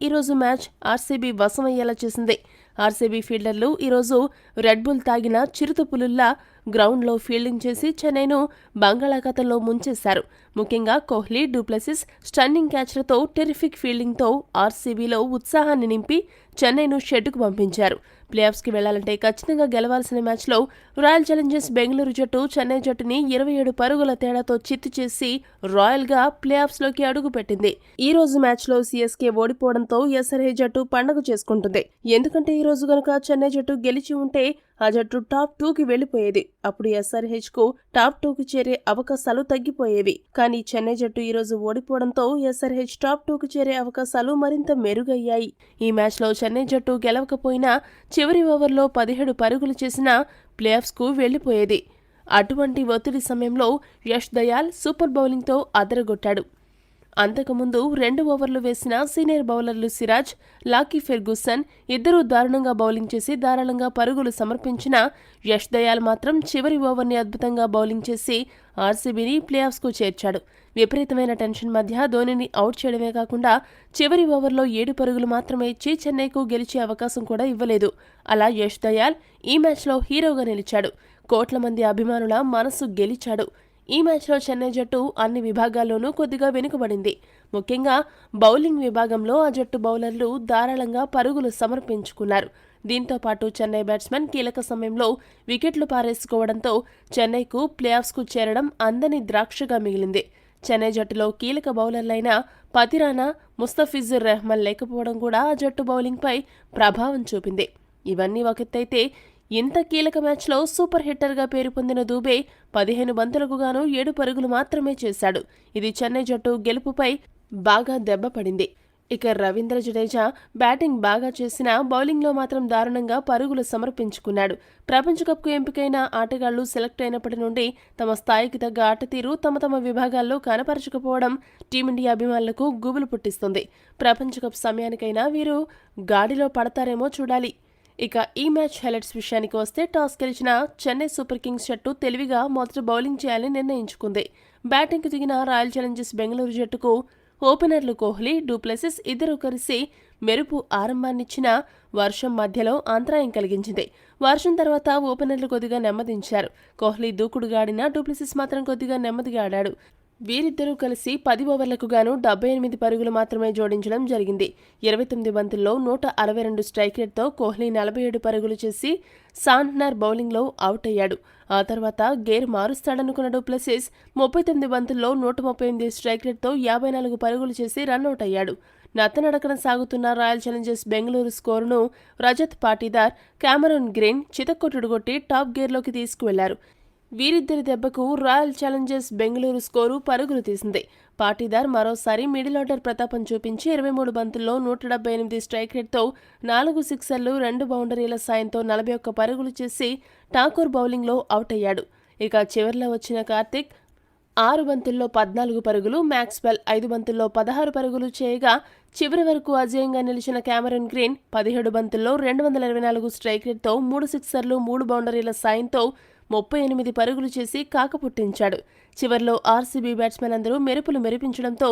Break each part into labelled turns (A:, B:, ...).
A: ఈరోజు match RCB వశమయ్యేలా చేసింది. RCB ఫీల్డర్లు ఈరోజు రెడ్ బుల్ తాగిన చిరుతపులుల్లా గ్రౌండ్లో ఫీల్డింగ్ చేసి చెన్నైను బంగాళాఖాతంలో ముంచేశారు. ముఖ్యంగా కోహ్లీ, డూప్లెసిస్ స్టన్నింగ్ క్యాచ్లతో టెరిఫిక్ ఫీల్డింగ్తో ఆర్సీబీలో ఉత్సాహాన్ని నింపి చెన్నైను షెడ్డుకు పంపించారు. ప్లేఆఫ్స్కి వెళ్లాలంటే ఖచ్చితంగా గెలవాల్సిన మ్యాచ్లో రాయల్ ఛాలెంజర్స్ బెంగళూరు జట్టు చెన్నై జట్టుని 27 పరుగుల తేడాతో చిత్తు చేసి రాయల్గా ప్లేఆఫ్స్లోకి అడుగుపెట్టింది. ఈ రోజు మ్యాచ్లో సీఎస్కే ఓడిపోవడంతో ఎస్ఆర్హెచ్ జట్టు పండగ చేసుకుంటుంది. ఎందుకంటే ఈ రోజు గనుక చెన్నై జట్టు గెలిచి ఉంటే ఆ జట్టు టాప్ 2కి వెళ్లిపోయేది. అప్పుడు ఎస్ఆర్హెచ్ కు టాప్ 2కి చేరే అవకాశాలు తగ్గిపోయేవి. కానీ చెన్నై జట్టు ఈ రోజు ఓడిపోవడంతో ఎస్ఆర్హెచ్ టాప్ 2కి చేరే అవకాశాలు మరింత మెరుగయ్యాయి. ఈ మ్యాచ్లో చెన్నై జట్టు గెలవకపోయినా చివరి ఓవర్లో 17 పరుగులు చేసినా ప్లేఆఫ్స్కు వెళ్లిపోయేది. అటువంటి ఒత్తిడి సమయంలో యష్ దయాల్ సూపర్ బౌలింగ్తో అదరగొట్టాడు. అంతకుముందు 2 ఓవర్లు వేసిన సీనియర్ బౌలర్లు సిరాజ్, లాకీ ఫెర్గూసన్ ఇద్దరూ దారుణంగా బౌలింగ్ చేసి ధారాళంగా పరుగులు సమర్పించిన యష్ దయాల్ మాత్రం చివరి ఓవర్ని అద్భుతంగా బౌలింగ్ చేసి ఆర్సీబీని ప్లేఆఫ్స్కు చేర్చాడు. విపరీతమైన టెన్షన్ మధ్య ధోనీని అవుట్ చేయడమే కాకుండా చివరి ఓవర్లో 7 పరుగులు మాత్రమే ఇచ్చి చెన్నైకు గెలిచే అవకాశం కూడా ఇవ్వలేదు. అలా యష్ దయాల్ ఈ మ్యాచ్లో హీరోగా నిలిచాడు. కోట్ల మంది అభిమానుల మనసు గెలిచాడు. ఈ మ్యాచ్లో చెన్నై జట్టు అన్ని విభాగాల్లోనూ కొద్దిగా వెనుకబడింది. ముఖ్యంగా బౌలింగ్ విభాగంలో ఆ జట్టు బౌలర్లు ధారాళంగా పరుగులు సమర్పించుకున్నారు. దీంతో పాటు చెన్నై బ్యాట్స్మెన్ కీలక సమయంలో వికెట్లు పారేసుకోవడంతో చెన్నైకు ప్లేఆఫ్స్కు చేరడం అందని ద్రాక్షగా మిగిలింది. చెన్నై జట్టులో కీలక బౌలర్లైన పతిరానా, ముస్తఫిజుర్ రెహమాన్ లేకపోవడం కూడా ఆ జట్టు బౌలింగ్పై ప్రభావం చూపింది. ఇవన్నీ ఒకెత్తైతే ఇంత కీలక మ్యాచ్లో సూపర్ హిట్టర్గా పేరు పొందిన దూబే 15 బంతులకు గాను 7 పరుగులు మాత్రమే చేశాడు. ఇది చెన్నై జట్టు గెలుపుపై బాగా దెబ్బపడింది. ఇక రవీంద్ర జడేజా బ్యాటింగ్ బాగా చేసినా బౌలింగ్లో మాత్రం దారుణంగా పరుగులు సమర్పించుకున్నాడు. ప్రపంచ కప్కు ఎంపికైన ఆటగాళ్లు సెలెక్ట్ అయినప్పటి నుండి తమ స్థాయికి తగ్గ ఆటతీరు తమ విభాగాల్లో కనపరచకపోవడం టీమిండియా అభిమానులకు గుబులు పుట్టిస్తుంది. ప్రపంచ కప్ సమయానికైనా వీరు గాడిలో పడతారేమో చూడాలి. ఇక ఈ మ్యాచ్ హైలైట్స్ విషయానికి వస్తే టాస్ గెలిచిన చెన్నై సూపర్ కింగ్స్ జట్టు తెలివిగా మొదట బౌలింగ్ చేయాలని నిర్ణయించుకుంది. బ్యాటింగ్కు దిగిన రాయల్ ఛాలెంజర్స్ బెంగళూరు జట్టుకు ఓపెనర్లు కోహ్లీ, డూప్లెసిస్ ఇద్దరూ కలిసి మెరుపు ఆరంభాన్నిచ్చిన వర్షం మధ్యలో అంతరాయం కలిగించింది. వర్షం తర్వాత ఓపెనర్లు కొద్దిగా నెమ్మదించారు. కోహ్లీ దూకుడుగా ఆడినా డూప్లెసిస్ మాత్రం కొద్దిగా నెమ్మదిగా ఆడాడు. వీరిద్దరూ కలిసి 10 ఓవర్లకు గాను 78 పరుగులు మాత్రమే జోడించడం జరిగింది. 29 బంతుల్లో 162 స్ట్రైక్ రేట్తో కోహ్లీ 47 పరుగులు చేసి సాంట్నర్ బౌలింగ్లో అవుట్ అయ్యాడు. ఆ తర్వాత గేర్ మారుస్తాడనుకున్న డూప్లెసిస్ 39 బంతుల్లో 138 స్ట్రైక్ రేట్తో 54 పరుగులు చేసి రన్అట్ అయ్యాడు. నత్తనడకన సాగుతున్న రాయల్ ఛాలెంజర్స్ బెంగళూరు స్కోరును రజత్ పాటీదార్, కామరూన్ గ్రీన్ చితక్కొట్టుడు కొట్టి టాప్ గేర్లోకి తీసుకువెళ్లారు. వీరిద్దరి దెబ్బకు రాయల్ ఛాలెంజర్స్ బెంగళూరు స్కోరు పరుగులు తీసింది. పాటీదార్ మరోసారి మిడిల్ ఆర్డర్ ప్రతాపం చూపించి 23 బంతుల్లో 178 స్ట్రైక్ రేట్తో 4 సిక్సర్లు 2 బౌండరీల సాయంతో 41 పరుగులు చేసి ఠాకూర్ బౌలింగ్లో అవుట్ అయ్యాడు. ఇక చివర్లో వచ్చిన కార్తిక్ 6 బంతుల్లో 14 పరుగులు, మ్యాక్స్వెల్ 5 బంతుల్లో 16 పరుగులు చేయగా చివరి వరకు అజేయంగా నిలిచిన కామరూన్ గ్రీన్ 17 బంతుల్లో 224 స్ట్రైక్ రేట్తో 3 సిక్సర్లు 3 బౌండరీల సాయంతో 38 పరుగులు చేసి కాకపుట్టించాడు. చివర్లో ఆర్సీబీ బ్యాట్స్మెన్ అందరూ మెరుపులు మెరిపించడంతో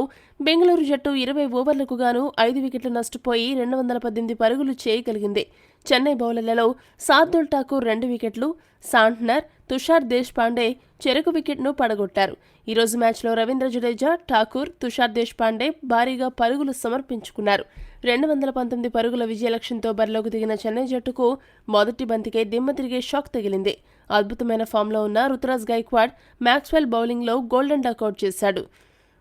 A: బెంగళూరు జట్టు 20 ఓవర్లకు గాను 5 వికెట్లు నష్టపోయి 218 పరుగులు చేయగలిగింది. చెన్నై బౌలర్లలో శార్దుల్ ఠాకూర్ 2 వికెట్లు, సాంట్నర్, తుషార్ దేశ్పాండే చెరకు వికెట్ను పడగొట్టారు. ఈరోజు మ్యాచ్లో రవీంద్ర జడేజా, ఠాకూర్, తుషార్ దేశ్పాండే భారీగా పరుగులు సమర్పించుకున్నారు. 219 పరుగుల విజయ లక్ష్యంతో బరిలోకి దిగిన చెన్నై జట్టుకు మొదటి బంతికే దిమ్మ తిరిగే షాక్ తగిలింది. అద్భుతమైన ఫామ్లో ఉన్న రుతురాజ్ గైక్వాడ్ మ్యాక్స్వెల్ బౌలింగ్లో గోల్డెన్ డకౌట్ చేశాడు.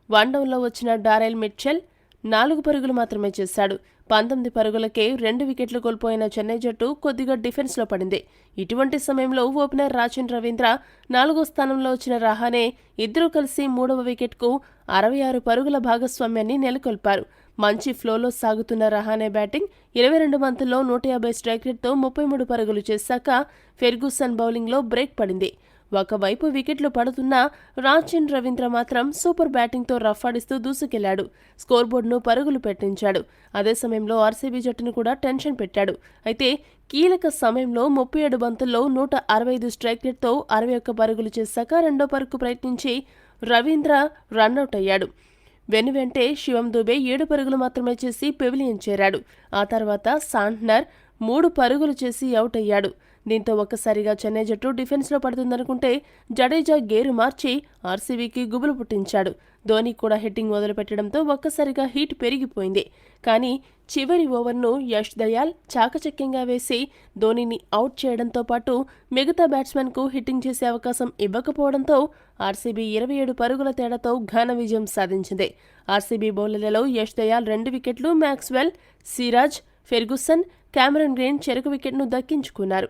A: 1 డౌన్లో వచ్చిన డారెల్ మిట్చెల్ 4 పరుగులు మాత్రమే చేశాడు. 19 పరుగులకే 2 వికెట్లు కోల్పోయిన చెన్నై జట్టు కొద్దిగా డిఫెన్స్లో పడింది. ఇటువంటి సమయంలో ఓపెనర్ రాచిన్ రవీంద్ర 4వ స్థానంలో వచ్చిన రహానే ఇద్దరూ కలిసి 3వ వికెట్కు 66 పరుగుల భాగస్వామ్యాన్ని నెలకొల్పారు. మంచి ఫ్లోలో సాగుతున్న రహానే బ్యాటింగ్ 22 బంతుల్లో 150 స్ట్రైక్ రేట్తో 33 పరుగులు చేశాక ఫెర్గూసన్ బౌలింగ్లో బ్రేక్ పడింది. ఒకవైపు వికెట్లు పడుతున్నా రాచిన్ రవీంద్ర మాత్రం సూపర్ బ్యాటింగ్తో రఫాడిస్తూ దూసుకెళ్లాడు. స్కోర్ బోర్డును పరుగులు పెట్టించాడు. అదే సమయంలో ఆర్సీబీ జట్టును కూడా టెన్షన్ పెట్టాడు. అయితే కీలక సమయంలో 37 బంతుల్లో 165 స్ట్రైక్ రేట్తో 61 పరుగులు చేశాక రెండో పరుగుకు ప్రయత్నించి రవీంద్ర రన్అట్ అయ్యాడు. వెనువెంటే శివం దుబే 7 పరుగులు మాత్రమే చేసి పెవిలియన్ చేరాడు. ఆ తర్వాత సాంట్నర్ 3 పరుగులు చేసి అవుట్ అయ్యాడు. దీంతో ఒక్కసారిగా చెన్నై జట్టు డిఫెన్స్లో పడుతుందనుకుంటే జడేజా గేరు మార్చి ఆర్సీబీకి గుబులు పుట్టించాడు. ధోని కూడా హిట్టింగ్ మొదలుపెట్టడంతో ఒక్కసారిగా హీట్ పెరిగిపోయింది. కానీ చివరి ఓవర్ను యష్ దయాల్ చాకచక్యంగా వేసి ధోనిని అవుట్ చేయడంతో పాటు మిగతా బ్యాట్స్మెన్కు హిట్టింగ్ చేసే అవకాశం ఇవ్వకపోవడంతో ఆర్సీబీ 27 పరుగుల తేడాతో ఘన విజయం సాధించింది. ఆర్సీబీ బౌలర్లలో యష్ దయాల్ 2 వికెట్లు, Maxwell, Siraj, Ferguson, Cameron green చెరకు వికెట్ను దక్కించుకున్నారు.